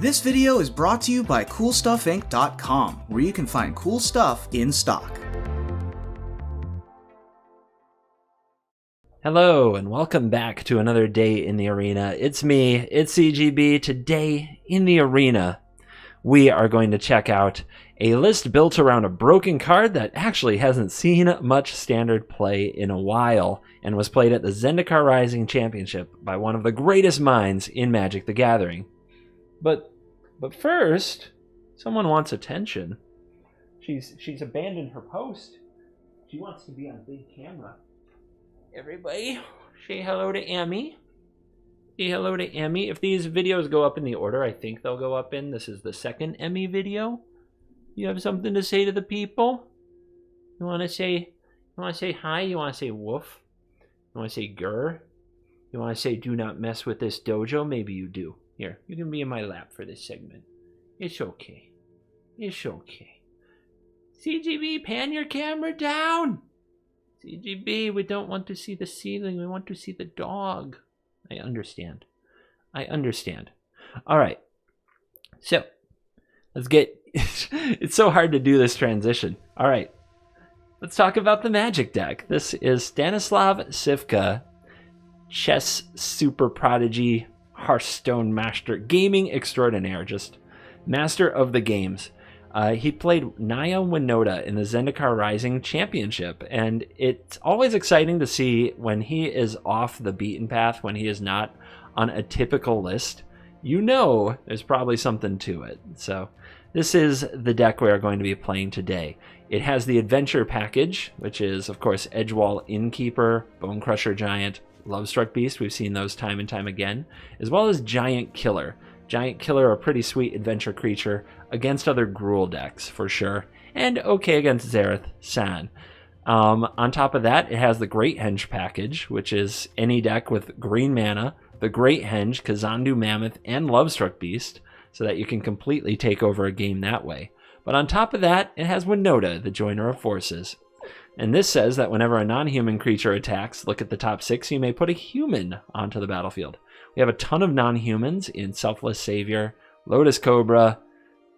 This video is brought to you by CoolStuffInc.com, where you can find cool stuff in stock. Hello, and welcome back to another day in the arena. It's me, it's CGB. Today in the arena, we are going to check out a list built around a broken card that actually hasn't seen much standard play in a while and was played at the Zendikar Rising Championship by one of the greatest minds in Magic the Gathering. But first, someone wants attention. She's abandoned her post. She wants to be on big camera. Everybody, say hello to Emmy. Say hello to Emmy. If these videos go up in the order I think they'll go up in, this is the second Emmy video. You have something to say to the people? You want to say hi? You want to say woof? You want to say grr? You want to say do not mess with this dojo? Maybe you do. Here, you can be in my lap for this segment. It's okay. It's okay. CGB, pan your camera down. CGB, we don't want to see the ceiling. We want to see the dog. I understand. I understand. All right. So, let's get... It's so hard to do this transition. All right. Let's talk about the Magic deck. This is Stanislav Sivka, chess super prodigy, Hearthstone master, gaming extraordinaire, just master of the games. He played Naya Winota in the Zendikar Rising Championship, and it's always exciting to see when he is off the beaten path, when he is not on a typical list. You know there's probably something to it. So this is the deck we are going to be playing today. It has the Adventure package, which is, of course, Edgewall Innkeeper, Bonecrusher Giant, Lovestruck Beast, we've seen those time and time again, as well as Giant Killer. Giant Killer, a pretty sweet adventure creature against other Gruel decks, for sure. And okay against Zareth San. On top of that, it has the Great Henge package, which is any deck with green mana, the Great Henge, Kazandu Mammoth, and Lovestruck Beast, so that you can completely take over a game that way. But on top of that, it has Winota, the Joiner of Forces. And this says that whenever a non-human creature attacks, look at the top 6, you may put a human onto the battlefield. We have a ton of non-humans in Selfless Savior, Lotus Cobra,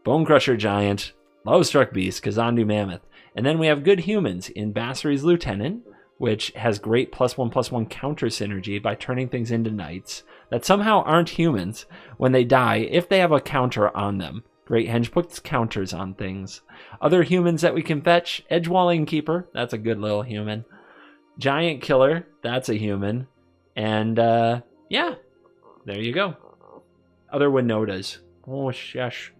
Bonecrusher Giant, Lovestruck Beast, Kazandu Mammoth. And then we have good humans in Basri's Lieutenant, which has great +1/+1 counter synergy by turning things into knights that somehow aren't humans when they die if they have a counter on them. Great Henge puts counters on things. Other humans that we can fetch, Edgewall Innkeeper, that's a good little human. Giant Killer, that's a human. And yeah, there you go. Other Winotas. Oh, yes.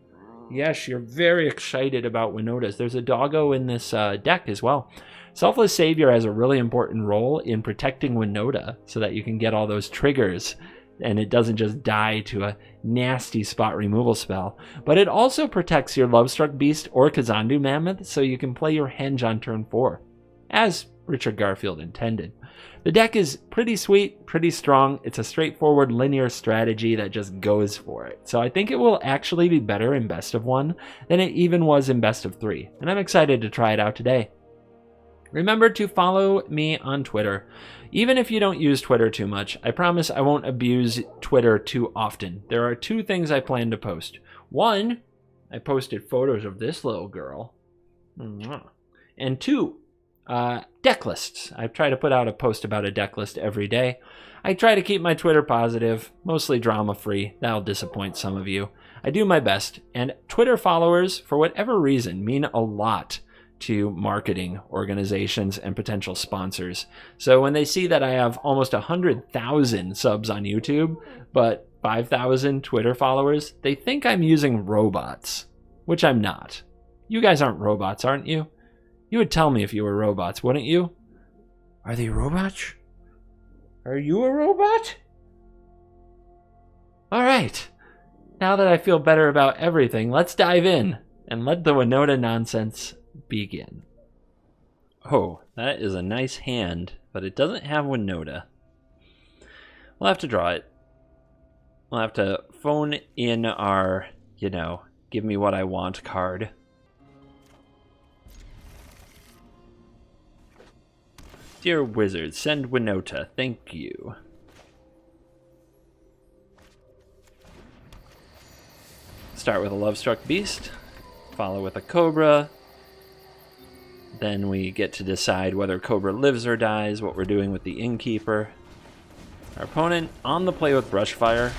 Yes, you're very excited about Winotas. There's a doggo in this deck as well. Selfless Savior has a really important role in protecting Winota so that you can get all those triggers and it doesn't just die to a nasty spot removal spell. But it also protects your Lovestruck Beast or Kazandu Mammoth so you can play your Henge on turn 4, as Richard Garfield intended. The deck is pretty sweet, pretty strong. It's a straightforward linear strategy that just goes for it. So I think it will actually be better in Best of 1 than it even was in Best of 3. And I'm excited to try it out today. Remember to follow me on Twitter. Even if you don't use Twitter too much, I promise I won't abuse Twitter too often. There are 2 things I plan to post. 1, I posted photos of this little girl. And 2, deck lists. I try to put out a post about a deck list every day. I try to keep my Twitter positive, mostly drama-free. That'll disappoint some of you. I do my best, and Twitter followers, for whatever reason, mean a lot to marketing organizations and potential sponsors. So when they see that I have almost 100,000 subs on YouTube, but 5,000 Twitter followers, they think I'm using robots, which I'm not. You guys aren't robots, aren't you? You would tell me if you were robots, wouldn't you? Are they robots? Are you a robot? All right. Now that I feel better about everything, let's dive in and let the Winota nonsense begin. Oh, that is a nice hand, but it doesn't have Winota. We'll have to draw it. We'll have to phone in our, give me what I want card. Dear Wizard, send Winota. Thank you. Start with a Lovestruck Beast, follow with a Cobra. Then we get to decide whether Cobra lives or dies, what we're doing with the Innkeeper. Our opponent, on the play with Brushfire,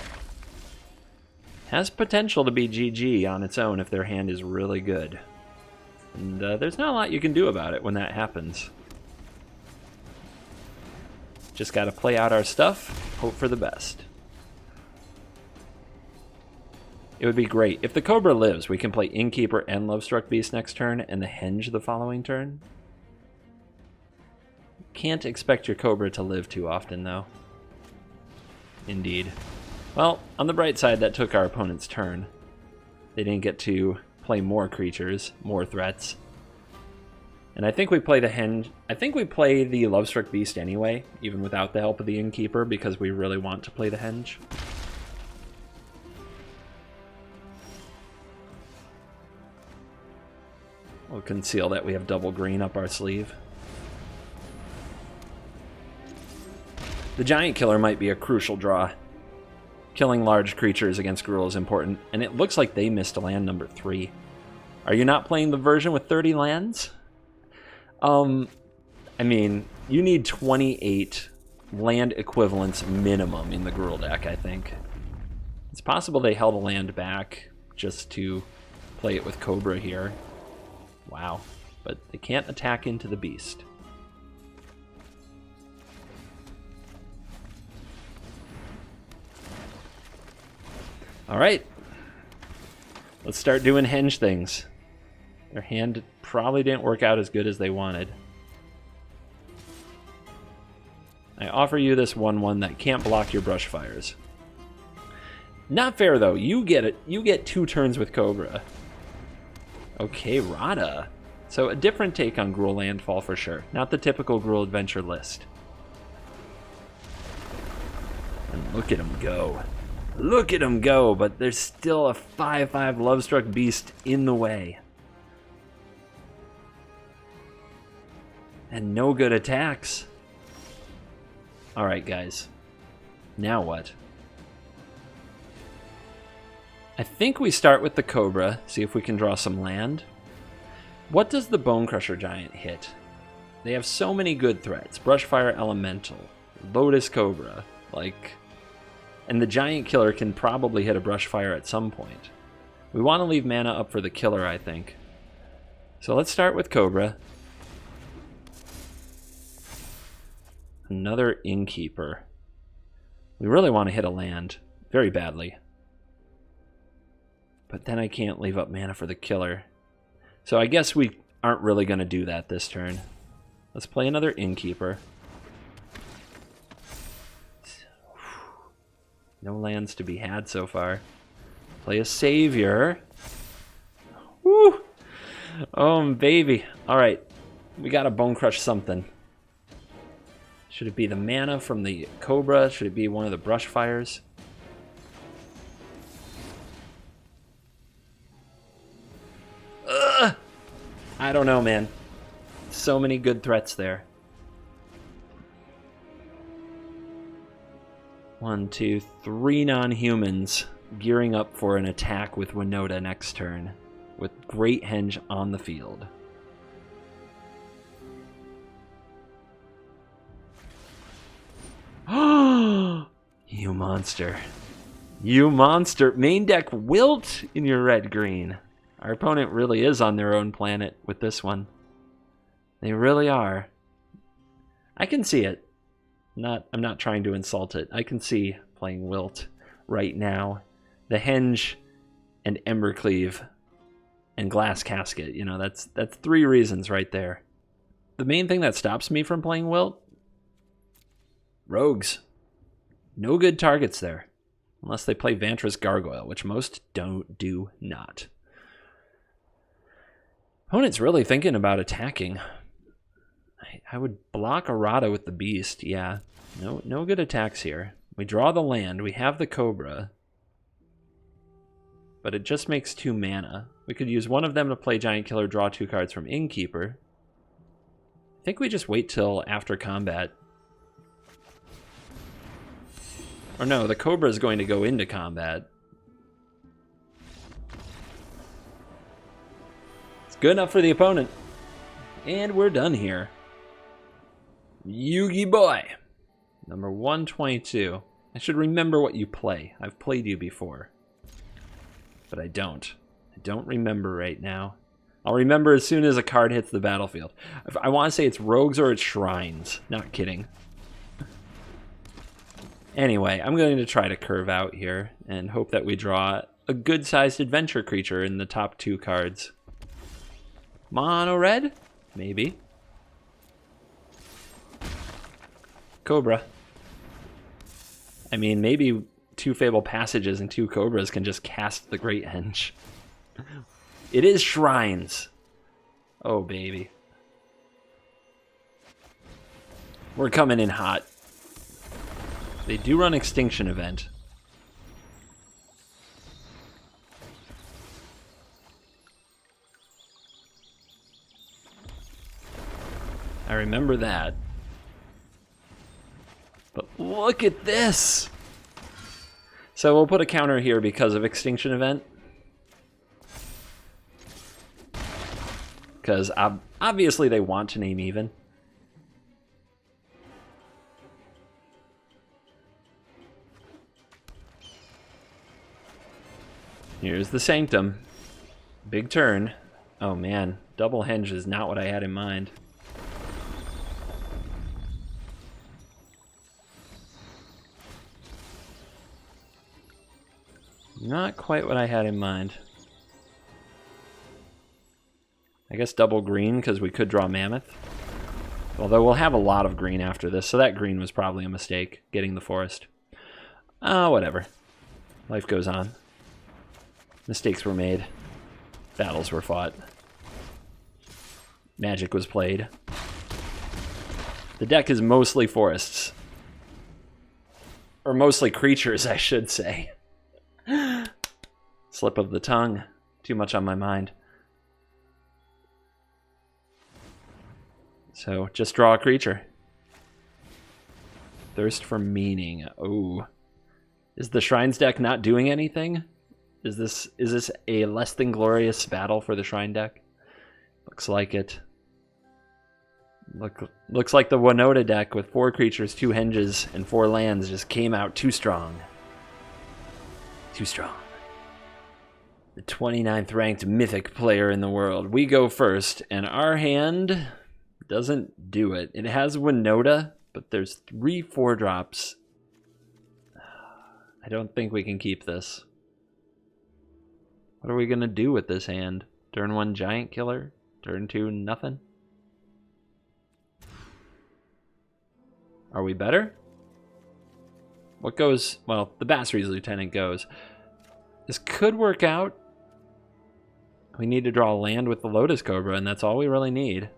has potential to be GG on its own if their hand is really good. And there's not a lot you can do about it when that happens. Just gotta play out our stuff, hope for the best. It would be great. If the Cobra lives, we can play Innkeeper and Lovestruck Beast next turn, and the Henge the following turn. Can't expect your Cobra to live too often, though. Indeed. Well, on the bright side, that took our opponent's turn. They didn't get to play more creatures, more threats. And I think we play the Henge. I think we play the Lovestruck Beast anyway, even without the help of the Innkeeper, because we really want to play the Henge. We'll conceal that we have double green up our sleeve. The Giant Killer might be a crucial draw. Killing large creatures against Gruel is important, and it looks like they missed a land number 3. Are you not playing the version with 30 lands? I mean, you need 28 land equivalents minimum in the Gruel deck, I think. It's possible they held a land back just to play it with Cobra here. Wow, but they can't attack into the beast. All right, let's start doing Henge things. Their hand probably didn't work out as good as they wanted. I offer you this 1/1 that can't block your brush fires. Not fair though. You get it. You get 2 turns with Cobra. Okay, Rada. So a different take on Gruel landfall for sure. Not the typical Gruel adventure list. And look at him go. Look at him go, but there's still a 5/5 Lovestruck Beast in the way. And no good attacks. Alright, guys. Now what? I think we start with the Cobra, see if we can draw some land. What does the Bone Crusher Giant hit? They have so many good threats. Brushfire Elemental, Lotus Cobra, like... And the Giant Killer can probably hit a Brushfire at some point. We want to leave mana up for the Killer, I think. So let's start with Cobra. Another Innkeeper. We really want to hit a land very badly. But then I can't leave up mana for the Killer. So I guess we aren't really going to do that this turn. Let's play another Innkeeper. No lands to be had so far. Play a Savior. Woo! Oh, baby. Alright. We gotta Bone Crush something. Should it be the mana from the Cobra? Should it be one of the Brush Fires? Ugh! I don't know, man. So many good threats there. 1, 2, 3 non-humans gearing up for an attack with Winota next turn, with great Henge on the field. You monster. You monster. Main deck Wilt in your red-green. Our opponent really is on their own planet with this one. They really are. I can see it. I'm not trying to insult it. I can see playing Wilt right now. The Henge and Embercleave and Glass Casket. You know, that's 3 reasons right there. The main thing that stops me from playing Wilt? Rogues. No good targets there. Unless they play Vantress Gargoyle, which most do not. Opponent's really thinking about attacking. I would block Arata with the Beast, yeah. No good attacks here. We draw the land, we have the Cobra. But it just makes 2 mana. We could use one of them to play Giant Killer, draw 2 cards from Innkeeper. I think we just wait till after combat. Or no, the Cobra is going to go into combat. Good enough for the opponent. And we're done here. Yugi boy. Number 122. I should remember what you play. I've played you before. But I don't. I don't remember right now. I'll remember as soon as a card hits the battlefield. I want to say it's rogues or it's shrines. Not kidding. Anyway, I'm going to try to curve out here and hope that we draw a good-sized adventure creature in the top 2 cards. Mono red? Maybe. Cobra. I mean, maybe 2 Fable Passages and 2 Cobras can just cast the Great Henge. It is shrines. Oh, baby. We're coming in hot. They do run Extinction Event. I remember that. But look at this! So we'll put a counter here because of Extinction Event. Because obviously they want to name even. Here's the Sanctum. Big turn. Oh man, double henge is not what I had in mind. Not quite what I had in mind. I guess double green because we could draw Mammoth. Although we'll have a lot of green after this, so that green was probably a mistake, getting the forest. Whatever. Life goes on. Mistakes were made. Battles were fought. Magic was played. The deck is mostly forests. Or mostly creatures, I should say. Slip of the tongue. Too much on my mind. So, just draw a creature. Thirst for meaning. Oh. Is the Shrines deck not doing anything? Is this a less than glorious battle for the Shrine deck? Looks like it. Looks like the Winota deck with 4 creatures, 2 henges, and 4 lands just came out too strong. Too strong. The 29th ranked Mythic player in the world. We go first, and our hand doesn't do it. It has Winota, but there's 3 4-drops. I don't think we can keep this. What are we going to do with this hand? Turn 1 Giant Killer? Turn 2 nothing? Are we better? What goes? Well, the Basri's Lieutenant goes. This could work out. We need to draw a land with the Lotus Cobra, and that's all we really need.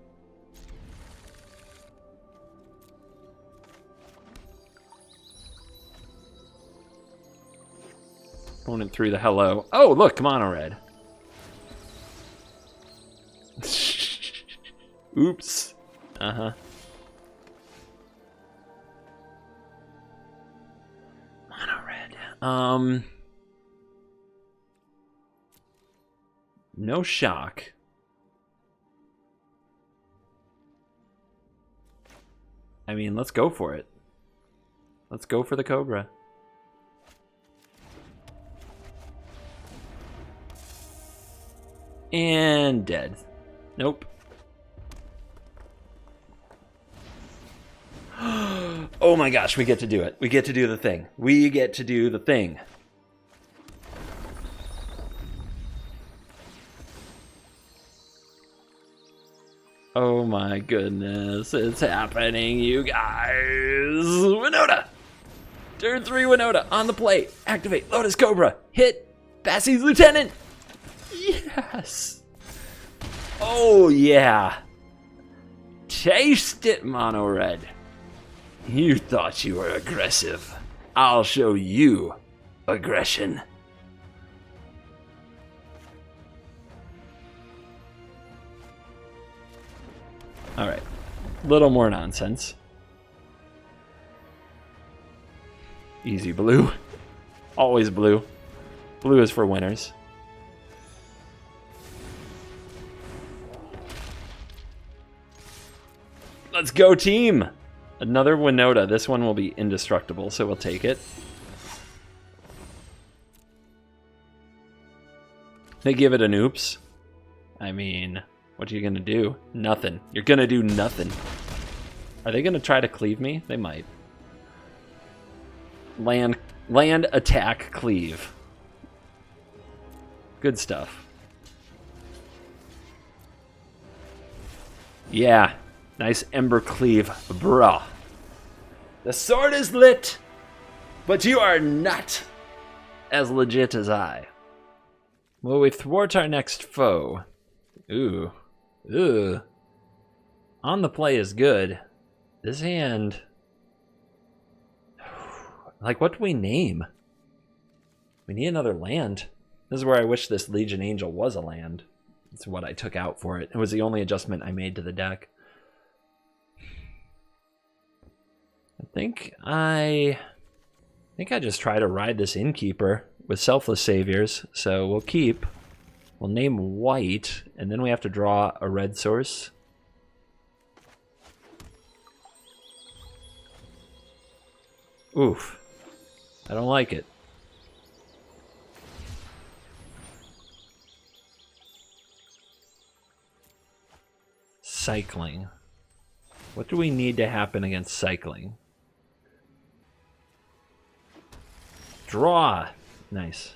Opponent threw the hello. Oh, look, mono red. Oops. Uh-huh. Mono red. No shock. I mean, let's go for it. Let's go for the Cobra. And dead. Nope. Oh my gosh, we get to do it. We get to do the thing. We get to do the thing. Oh my goodness, it's happening, you guys. Winota! Turn 3 Winota on the plate. Activate Lotus Cobra. Hit Basri's Lieutenant. Yes. Oh yeah. Taste it, mono red. You thought you were aggressive. I'll show you aggression. All right. Little more nonsense. Easy blue. Always blue. Blue is for winners. Let's go, team! Another Winota. This one will be indestructible, so we'll take it. They give it an oops. I mean, what are you gonna do? Nothing. You're gonna do nothing. Are they gonna try to cleave me? They might. Land, attack, cleave. Good stuff. Yeah, nice ember cleave, bruh. The sword is lit, but you are not as legit as I. Will we thwart our next foe? Ooh. Ooh. On the play is good. This hand... Like, what do we name? We need another land. This is where I wish this Legion Angel was a land. That's what I took out for it. It was the only adjustment I made to the deck. I think I just try to ride this Innkeeper with Selfless Saviors. So we'll keep. We'll name white, and then we have to draw a red source. Oof. I don't like it. Cycling. What do we need to happen against cycling? Draw. Nice.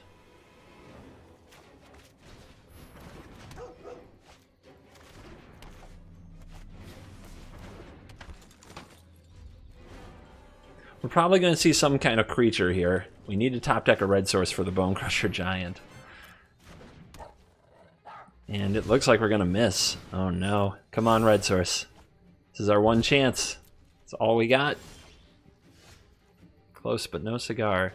We're probably going to see some kind of creature here. We need to top deck a red source for the Bone Crusher Giant. And it looks like we're going to miss. Oh no. Come on, red source. This is our one chance. It's all we got. Close but no cigar.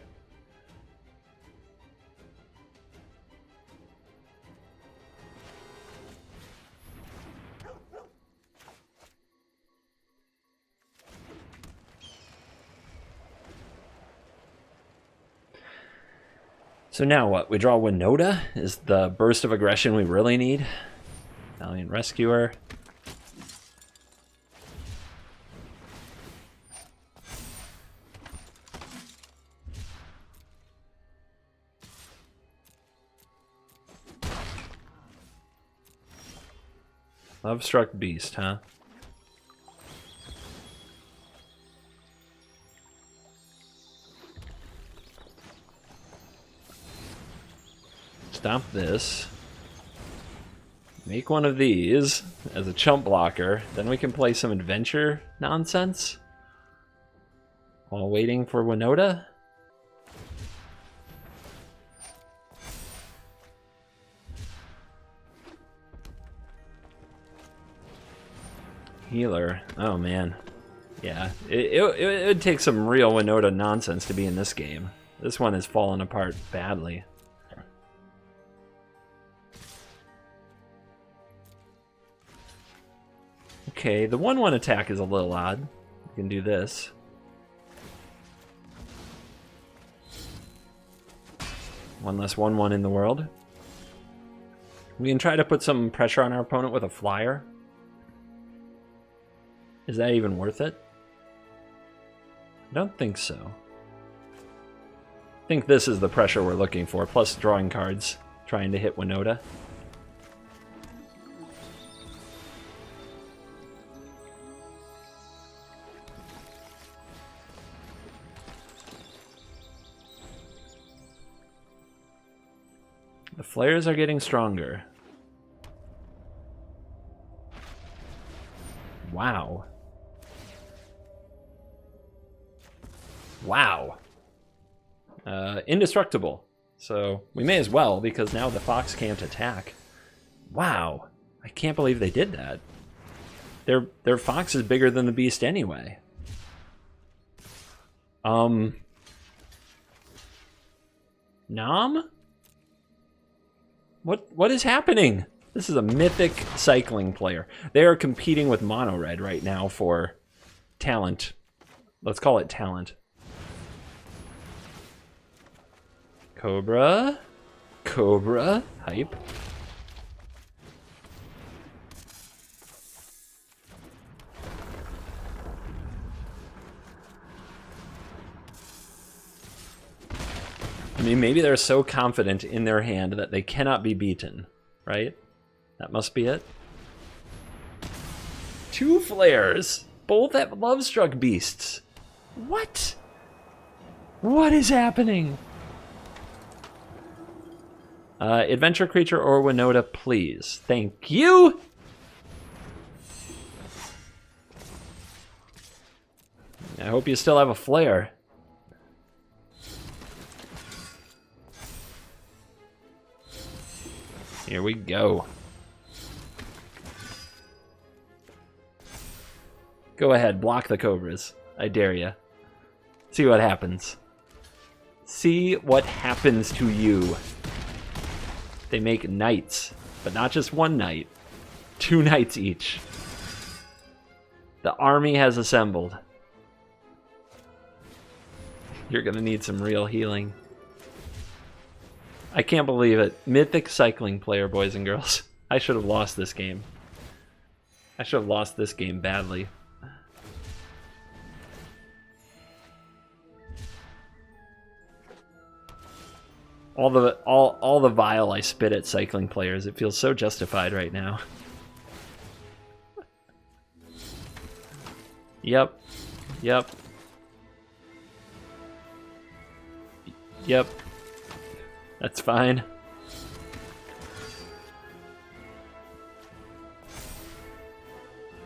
So now what? We draw Winota? Is the burst of aggression we really need? Valiant Rescuer. Love-struck beast, huh? Stop this. Make one of these as a chump blocker. Then we can play some adventure nonsense while waiting for Winota. Healer. Oh man. Yeah. It would take some real Winota nonsense to be in this game. This one has fallen apart badly. Okay, the 1/1 attack is a little odd. We can do this. One less 1/1 in the world. We can try to put some pressure on our opponent with a flyer. Is that even worth it? I don't think so. I think this is the pressure we're looking for, plus drawing cards, trying to hit Winota. The flares are getting stronger. Wow. Wow. Indestructible. So we may as well, because now the fox can't attack. Wow. I can't believe they did that. Their fox is bigger than the beast anyway. Nom? What is happening? This is a mythic cycling player. They are competing with Mono Red right now for talent. Let's call it talent. Cobra. Cobra. Hype. mean, maybe they're so confident in their hand that they cannot be beaten, right? That must be it. 2 flares. Both have Lovestruck Beasts. What? What is happening? Adventure Creature or Winota, please. Thank you! I hope you still have a flare. Here we go. Go ahead, block the Cobras. I dare you. See what happens. See what happens to you. They make knights, but not just one knight. 2 knights each. The army has assembled. You're gonna need some real healing. I can't believe it. Mythic cycling player, boys and girls. I should have lost this game. I should have lost this game badly. All the vile I spit at cycling players, it feels so justified right now. Yep. Yep. Yep. That's fine.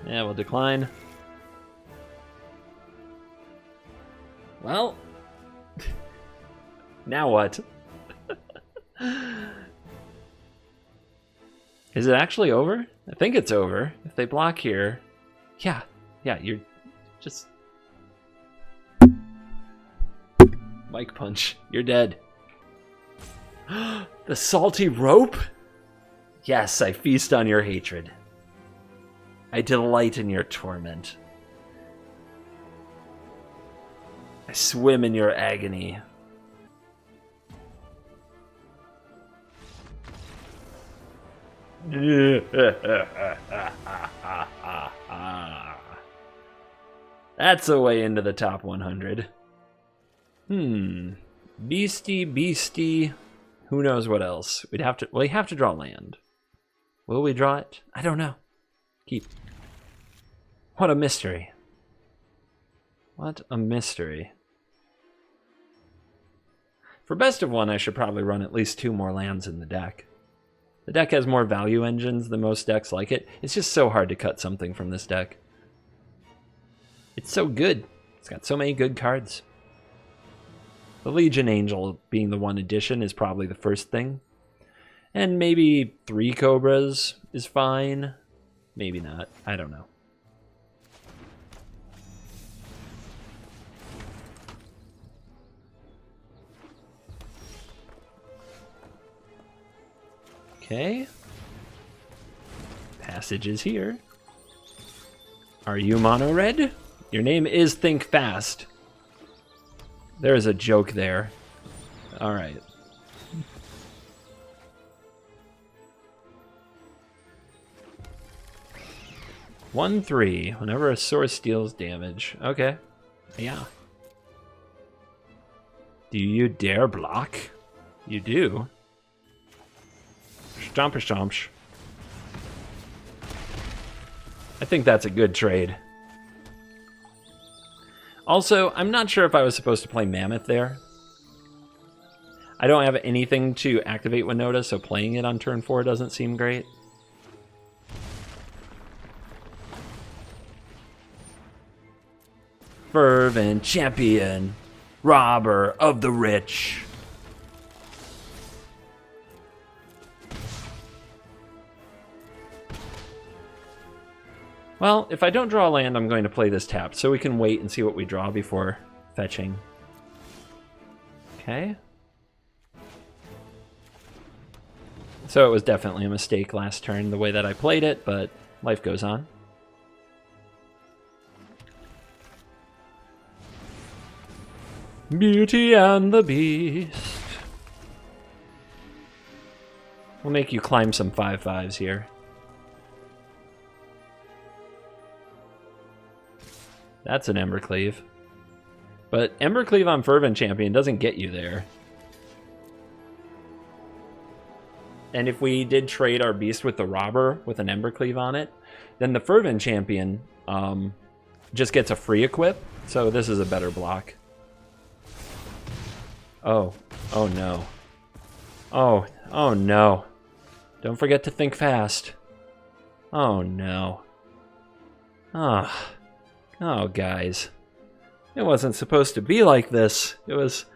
Yeah, we'll decline. Well, now what? Is it actually over? I think it's over. If they block here, yeah, you're just Mike punch. You're dead. The salty rope? Yes, I feast on your hatred. I delight in your torment. I swim in your agony. That's a way into the top 100. Beastie. Who knows what else? We have to draw land. Will we draw it? I don't know. Keep. What a mystery. What a mystery. For best of 1, I should probably run at least 2 more lands in the deck. The deck has more value engines than most decks like it. It's just so hard to cut something from this deck. It's so good. It's got so many good cards. The Legion Angel being the 1 addition is probably the first thing. And maybe 3 Cobras is fine. Maybe not. I don't know. Okay. Passage is here. Are you mono red? Your name is Think Fast. There is a joke there. All right. One, 3. Whenever a source deals damage. Okay. Yeah. Do you dare block? You do. Stomper stomps. I think that's a good trade. Also, I'm not sure if I was supposed to play Mammoth there. I don't have anything to activate Winota, so playing it on turn 4 doesn't seem great. Fervent champion, robber of the rich. Well, if I don't draw land, I'm going to play this tapped, so we can wait and see what we draw before fetching. Okay. So it was definitely a mistake last turn, the way that I played it, but life goes on. Beauty and the Beast. We'll make you climb some 5/5s here. That's an Embercleave. But Embercleave on Fervent Champion doesn't get you there. And if we did trade our beast with the robber with an Embercleave on it, then the Fervent Champion just gets a free equip. So this is a better block. Oh no. Oh no. Don't forget to think fast. Oh no. Oh guys. It wasn't supposed to be like this. It was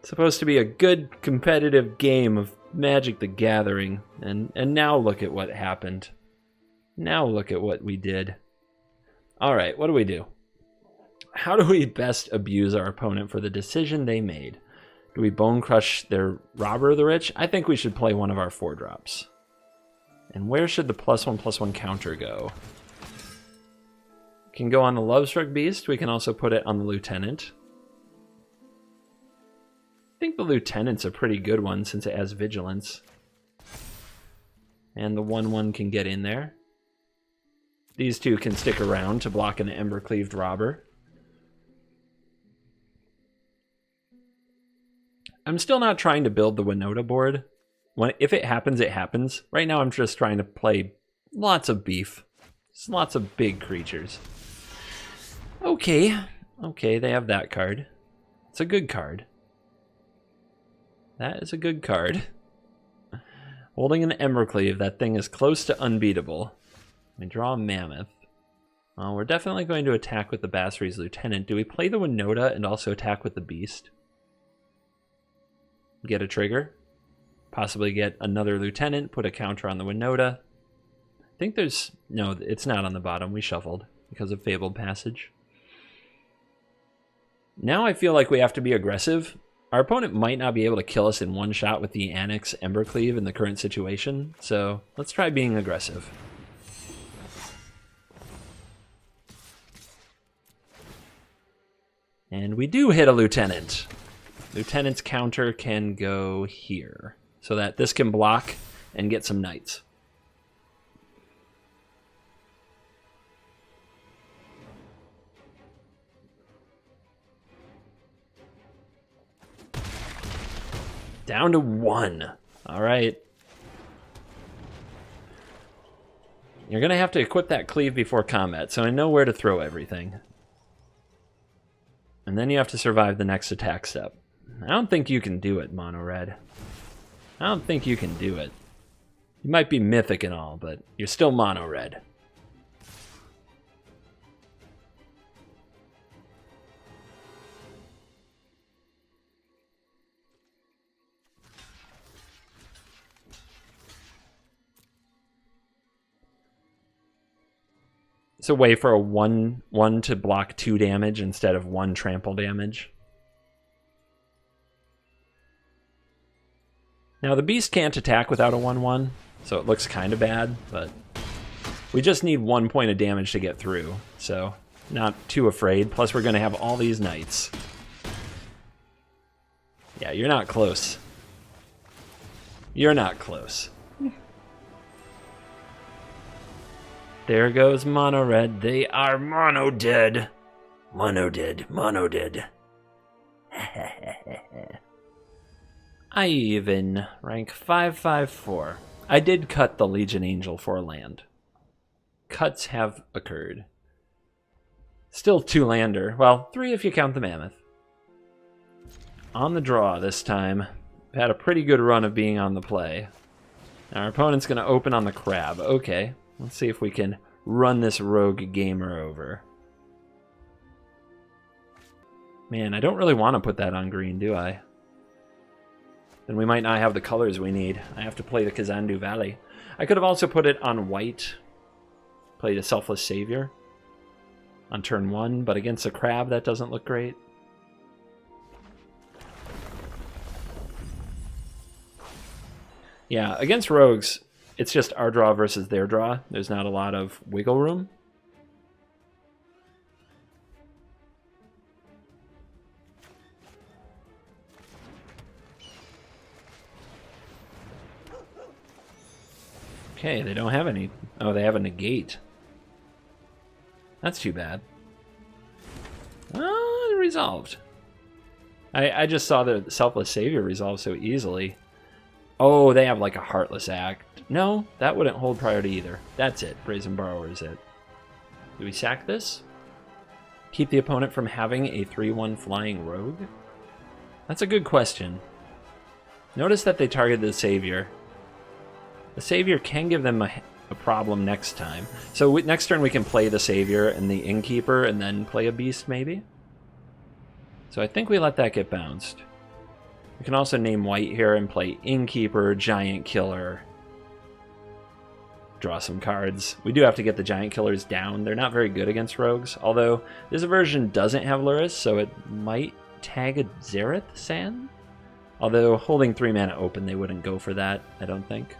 supposed to be a good competitive game of Magic the Gathering, and now look at what happened. Now look at what we did. Alright, what do we do? How do we best abuse our opponent for the decision they made? Do we Bone Crush their Robber of the Rich? I think we should play one of our 4-drops. And where should the +1/+1 counter go? Can go on the Lovestruck Beast. We can also put it on the Lieutenant. I think the Lieutenant's a pretty good one since it has Vigilance. And the 1/1 can get in there. These two can stick around to block an Embercleaved Robber. I'm still not trying to build the Winota board. If it happens, it happens. Right now I'm just trying to play lots of beef. Just lots of big creatures. Okay, they have that card. It's a good card. That is a good card. Holding an Embercleave, that thing is close to unbeatable. We draw a Mammoth. Well, we're definitely going to attack with the Basri's Lieutenant. Do we play the Winota and also attack with the Beast? Get a trigger. Possibly get another Lieutenant, put a counter on the Winota. I think there's... No, it's not on the bottom. We shuffled because of Fabled Passage. Now I feel like we have to be aggressive. Our opponent might not be able to kill us in one shot with the Annex Embercleave in the current situation, so let's try being aggressive. And we do hit a Lieutenant. Lieutenant's counter can go here, so that this can block and get some Knights. Down to 1. All right. You're going to have to equip that cleave before combat, so I know where to throw everything. And then you have to survive the next attack step. I don't think you can do it, Mono Red. I don't think you can do it. You might be Mythic and all, but you're still Mono Red. It's a way for a 1/1 to block 2 damage instead of 1 trample damage. Now the Beast can't attack without a 1/1, so it looks kind of bad, but we just need 1 point of damage to get through, so not too afraid. Plus we're going to have all these Knights. Yeah, you're not close. You're not close. There goes Mono Red. They are mono dead. Mono dead. Mono dead. Ivan, rank 554. I did cut the Legion Angel for a land. Cuts have occurred. Still 2 lander. Well, 3 if you count the Mammoth. On the draw this time. We've had a pretty good run of being on the play. Our opponent's going to open on the Crab. Okay. Let's see if we can run this rogue gamer over. Man, I don't really want to put that on green, do I? Then we might not have the colors we need. I have to play the Kazandu Valley. I could have also put it on white. Play the Selfless Savior on turn 1, but against a Crab, that doesn't look great. Yeah, against rogues, it's just our draw versus their draw. There's not a lot of wiggle room. Okay, they don't have any. Oh, they have a negate. That's too bad. Oh, it resolved. I just saw the Selfless Savior resolve so easily. Oh, they have like a Heartless Act. No, that wouldn't hold priority either. That's it. Brazen Borrower is it. Do we sack this? Keep the opponent from having a 3/1 flying rogue? That's a good question. Notice that they targeted the Savior. The Savior can give them a problem next time. So next turn we can play the Savior and the Innkeeper and then play a Beast maybe? So I think we let that get bounced. We can also name white here and play Innkeeper, Giant Killer. Draw some cards. We do have to get the Giant Killers down. They're not very good against rogues, although this version doesn't have Luris, so it might tag a Xerath Sand? Although holding 3 mana open, they wouldn't go for that, I don't think.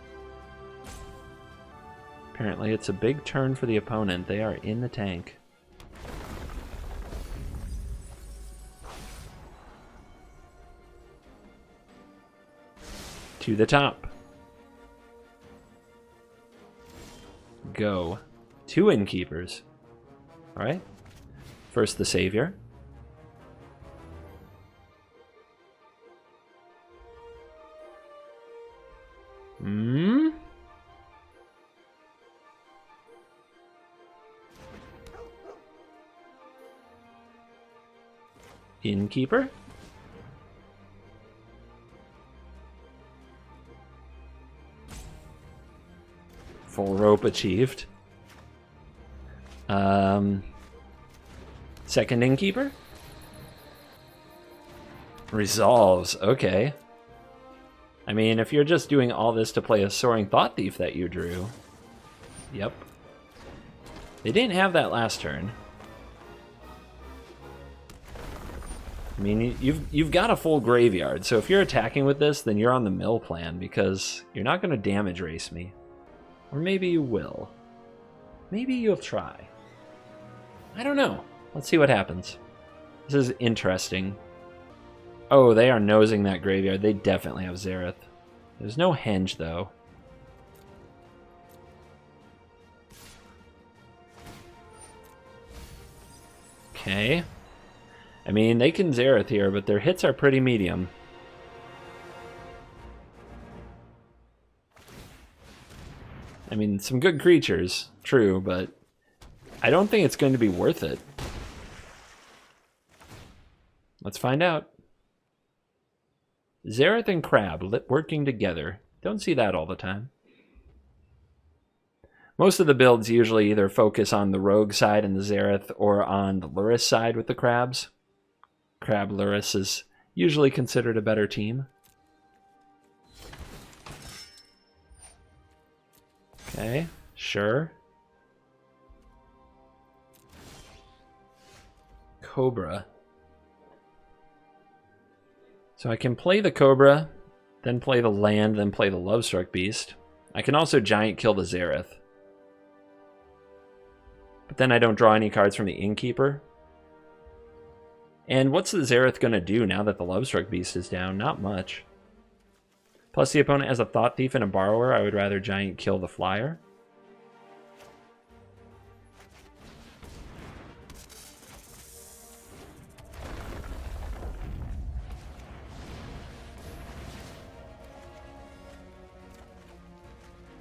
Apparently it's a big turn for the opponent. They are in the tank. To the top. Go. 2 Innkeepers. Alright. First the Savior. Innkeeper. Full rope achieved. Second Innkeeper. Resolves. Okay. I mean, if you're just doing all this to play a Soaring Thought Thief that you drew. Yep. They didn't have that last turn. I mean, you've got a full graveyard, so if you're attacking with this, then you're on the mill plan, because you're not going to damage race me. Or maybe you will. Maybe you'll try. I don't know. Let's see what happens. This is interesting. Oh, they are nosing that graveyard. They definitely have Xerath. There's no Henge, though. Okay. I mean, they can Xerath here, but their hits are pretty medium. I mean, some good creatures, true, but I don't think it's going to be worth it. Let's find out. Xerath and Crab working together. Don't see that all the time. Most of the builds usually either focus on the Rogue side and the Xerath or on the Luris side with the Crabs. Crab Luris is usually considered a better team. Okay, sure. Cobra. So I can play the Cobra, then play the land, then play the Lovestruck Beast. I can also Giant Kill the Xerath. But then I don't draw any cards from the Innkeeper. And what's the Xerath going to do now that the Lovestruck Beast is down? Not much. Plus the opponent has a Thought Thief and a Borrower. I would rather Giant Kill the Flyer.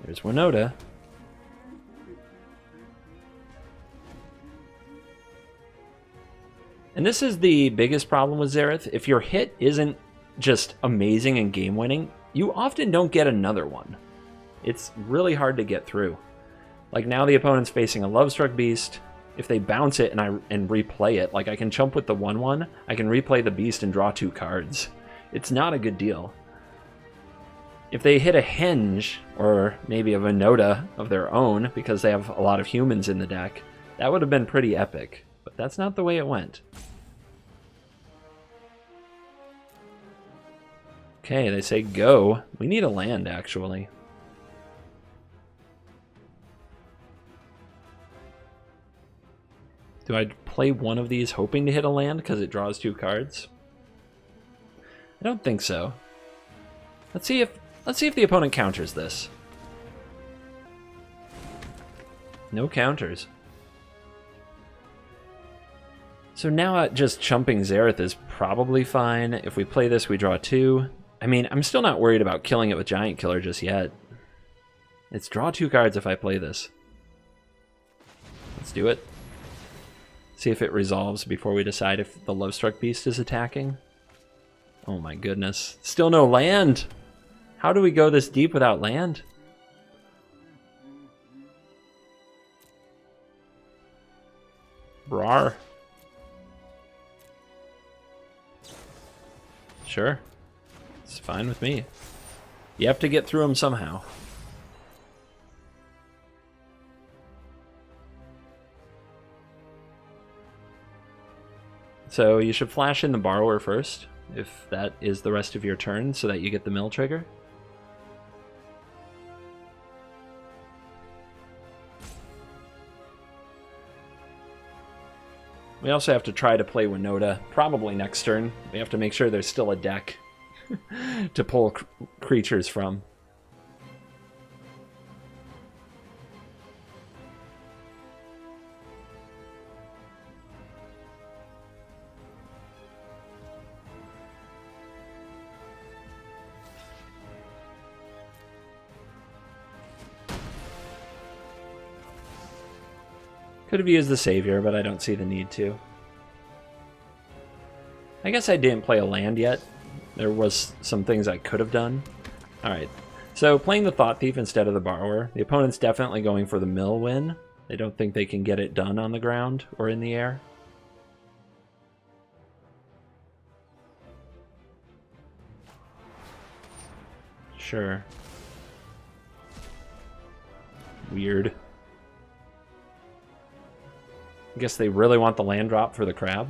There's Winota. And this is the biggest problem with Xerath. If your hit isn't just amazing and game-winning, you often don't get another one. It's really hard to get through. Like now the opponent's facing a Lovestruck Beast. If they bounce it and replay it, like I can chump with the 1/1, I can replay the Beast and draw 2 cards. It's not a good deal. If they hit a Henge, or maybe a Winota of their own, because they have a lot of humans in the deck, that would have been pretty epic. But that's not the way it went. Okay, they say go. We need a land, actually. Do I play one of these hoping to hit a land because it draws 2 cards? I don't think so. Let's see if the opponent counters this. No counters. So now just chumping Xerath is probably fine. If we play this, we draw 2. I mean, I'm still not worried about killing it with Giant Killer just yet. It's draw 2 cards if I play this. Let's do it. See if it resolves before we decide if the Lovestruck Beast is attacking. Oh my goodness. Still no land! How do we go this deep without land? Brar. Sure. It's fine with me. You have to get through them somehow. So you should flash in the Borrower first, if that is the rest of your turn, so that you get the mill trigger. We also have to try to play Winota, probably next turn. We have to make sure there's still a deck to pull creatures from. Could have used the Savior, but I don't see the need to. I guess I didn't play a land yet. There was some things I could have done. Alright, so playing the Thought Thief instead of the Borrower. The opponent's definitely going for the mill win. They don't think they can get it done on the ground or in the air. Sure. Weird. I guess they really want the land drop for the crab.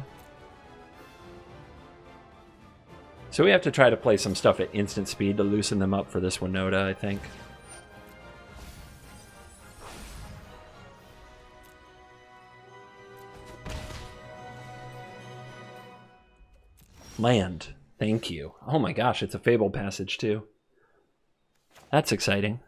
So we have to try to play some stuff at instant speed to loosen them up for this Winota, I think. Land. Thank you. Oh my gosh, it's a Fable Passage too. That's exciting.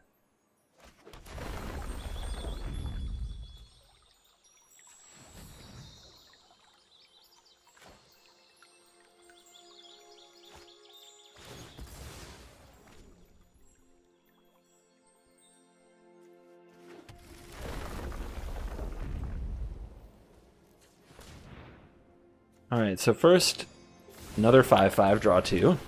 Alright, so first, another 5/5, draw 2.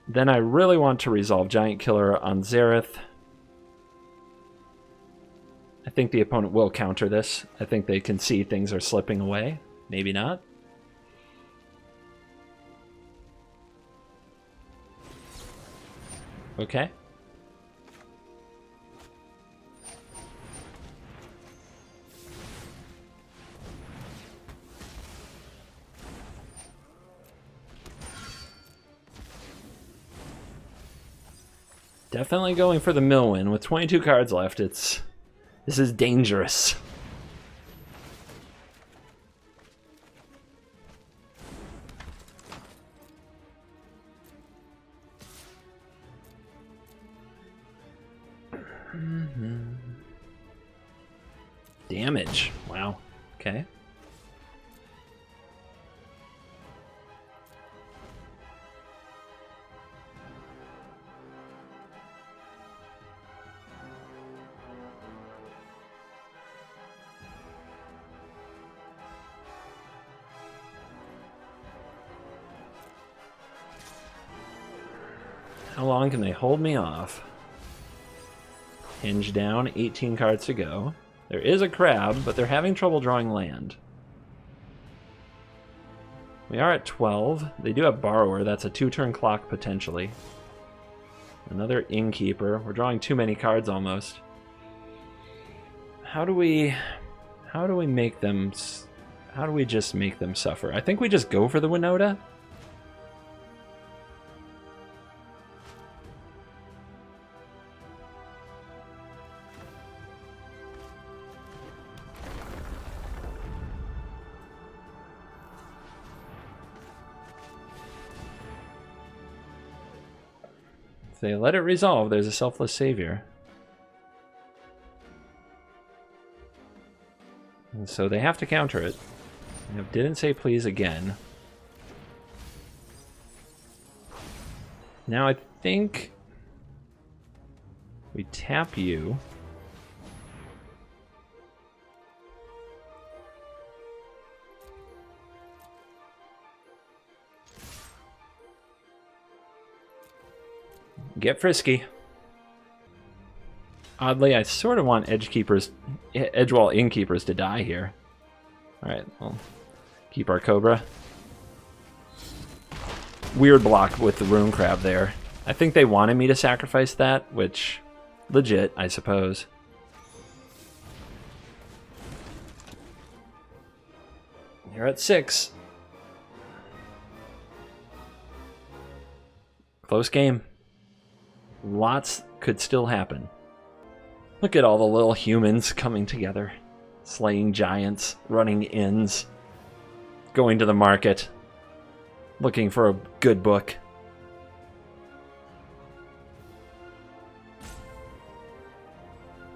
Then I really want to resolve Giant Killer on Xerath. I think the opponent will counter this. I think they can see things are slipping away. Maybe not. Okay. Definitely going for the mill win. With 22 cards left, this is dangerous. Damage. Wow. Okay. How long can they hold me off? Hinge down, 18 cards to go. There is a crab, but they're having trouble drawing land. We are at 12. They do have Borrower. That's a 2-turn clock potentially. Another Innkeeper. We're drawing too many cards almost. How do we make them? How do we just make them suffer? I think we just go for the Winota. They let it resolve. There's a Selfless Savior. And so they have to counter it. Didn't say please again. Now I think we tap you. Get frisky. Oddly, I sort of want Edgewall Innkeepers to die here. Alright, we'll keep our Cobra. Weird block with the Rune Crab there. I think they wanted me to sacrifice that, which, legit, I suppose. You're at 6. Close game. Lots could still happen. Look at all the little humans coming together. Slaying giants, running inns, going to the market, looking for a good book.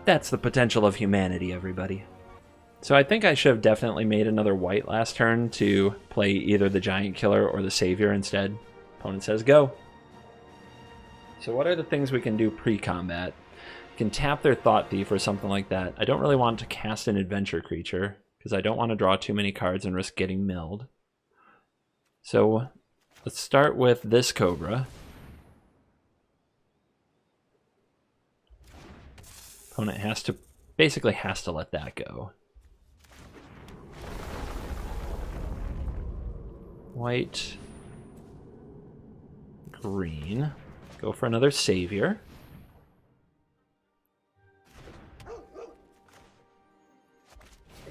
That's the potential of humanity, everybody. So I think I should have definitely made another white last turn to play either the Giant Killer or the Savior instead. Opponent says go. So what are the things we can do pre-combat? We can tap their Thought Thief or something like that. I don't really want to cast an Adventure Creature because I don't want to draw too many cards and risk getting milled. So let's start with this Cobra. Opponent basically has to let that go. White, green. Go for another Savior.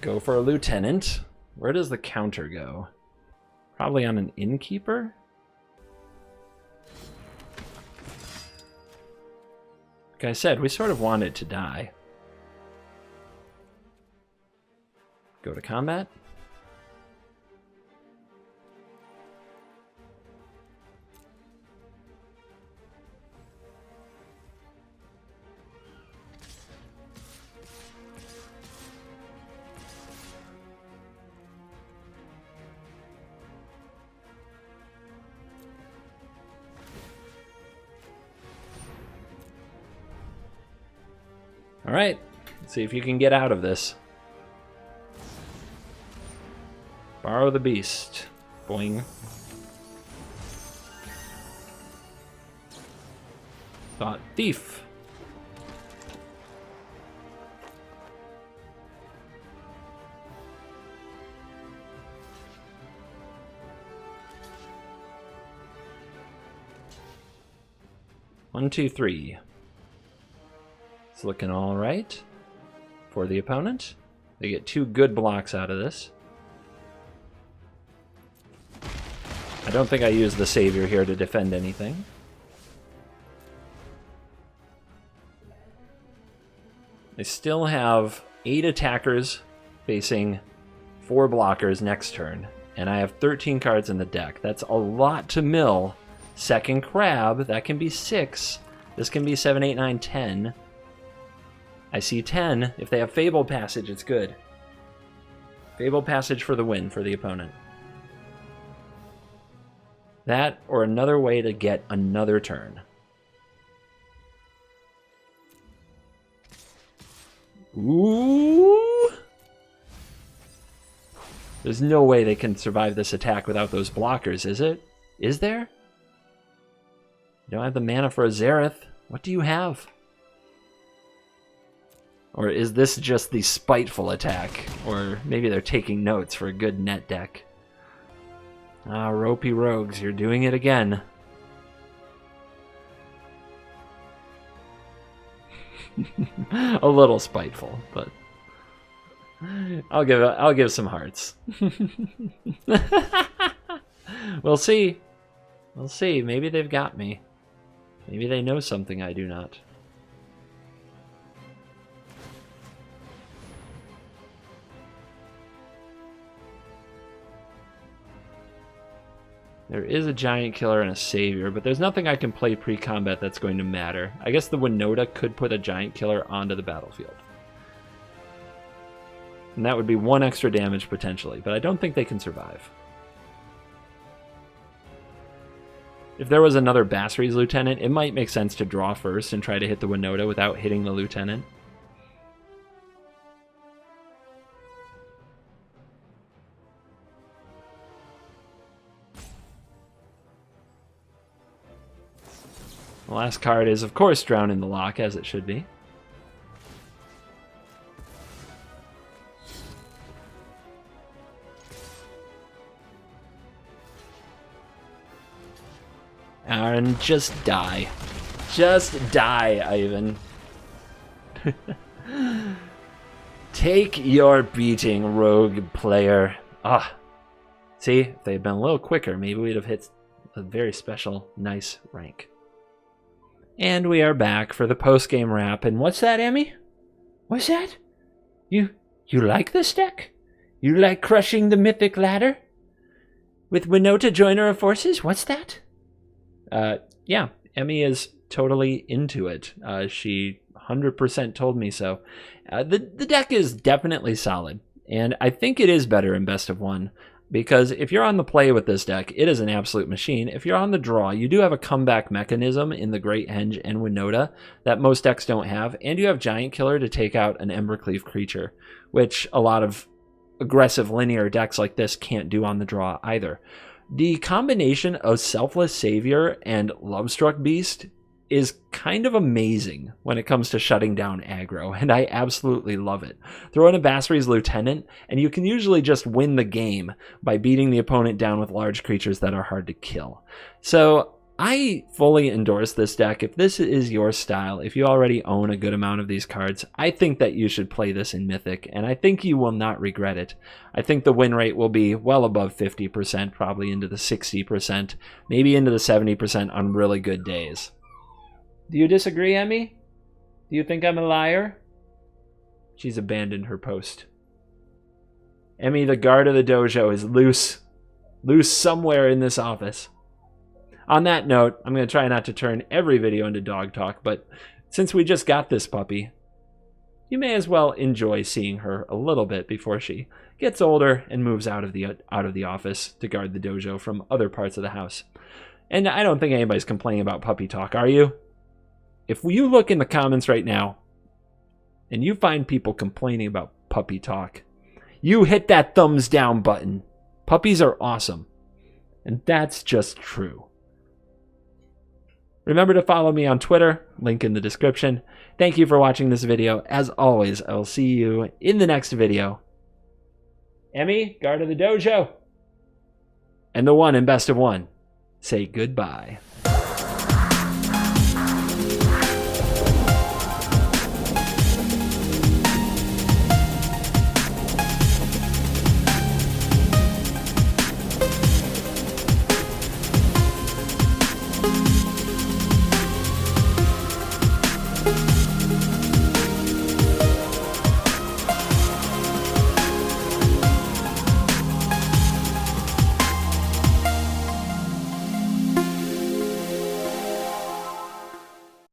Go for a Lieutenant. Where does the counter go? Probably on an Innkeeper? Like I said, we sort of want it to die. Go to combat. All right, let's see if you can get out of this. Borrow the Beast. Boing. Thought Thief. One, two, three. It's looking all right for the opponent. They get 2 good blocks out of this. I don't think I use the Savior here to defend anything. They still have 8 attackers facing 4 blockers next turn, and I have 13 cards in the deck. That's a lot to mill. Second Crab, that can be 6. This can be 7, 8, 9, 10. I see 10. If they have Fable Passage, it's good. Fable Passage for the win for the opponent. That or another way to get another turn. Ooh! There's no way they can survive this attack without those blockers, is it? Is there? You don't have the mana for a Zareth. What do you have? Or is this just the spiteful attack? Or maybe they're taking notes for a good net deck. Ah, Ropey Rogues, you're doing it again. A little spiteful, but I'll give some hearts. We'll see. We'll see. Maybe they've got me. Maybe they know something I do not. There is a Giant Killer and a Savior, but there's nothing I can play pre-combat that's going to matter. I guess the Winota could put a Giant Killer onto the battlefield. And that would be 1 extra damage potentially, but I don't think they can survive. If there was another Basri's Lieutenant, it might make sense to draw first and try to hit the Winota without hitting the Lieutenant. The last card is, of course, Drown in the Loch, as it should be. And just die. Just die, Ivan. Take your beating, rogue player. Ah. See, if they'd been a little quicker, maybe we'd have hit a very special, nice rank. And we are back for the post-game wrap. And what's that, Emmy? What's that? You like this deck? You like crushing the Mythic ladder? With Winota joiner of forces? What's that? Yeah, Emmy is totally into it. She 100% told me so. The deck is definitely solid, and I think it is better in best of one, because if you're on the play with this deck, it is an absolute machine. If you're on the draw, you do have a comeback mechanism in the Great Henge and Winota that most decks don't have, and you have Giant Killer to take out an Embercleave creature, which a lot of aggressive linear decks like this can't do on the draw either. The combination of Selfless Savior and Lovestruck Beast is kind of amazing when it comes to shutting down aggro, and I absolutely love it. Throw in a Basri's Lieutenant, and you can usually just win the game by beating the opponent down with large creatures that are hard to kill. So I fully endorse this deck. If this is your style, if you already own a good amount of these cards, I think that you should play this in Mythic, and I think you will not regret it. I think the win rate will be well above 50%, probably into the 60%, maybe into the 70% on really good days. Do you disagree, Emmy? Do you think I'm a liar? She's abandoned her post. Emmy, the guard of the dojo, is loose. Loose somewhere in this office. On that note, I'm going to try not to turn every video into dog talk, but since we just got this puppy, you may as well enjoy seeing her a little bit before she gets older and moves out of the office to guard the dojo from other parts of the house. And I don't think anybody's complaining about puppy talk, are you? If you look in the comments right now and you find people complaining about puppy talk, you hit that thumbs down button. Puppies are awesome. And that's just true. Remember to follow me on Twitter, link in the description. Thank you for watching this video. As always, I will see you in the next video. Emmy, guard of the dojo, and the one in best of one, say goodbye.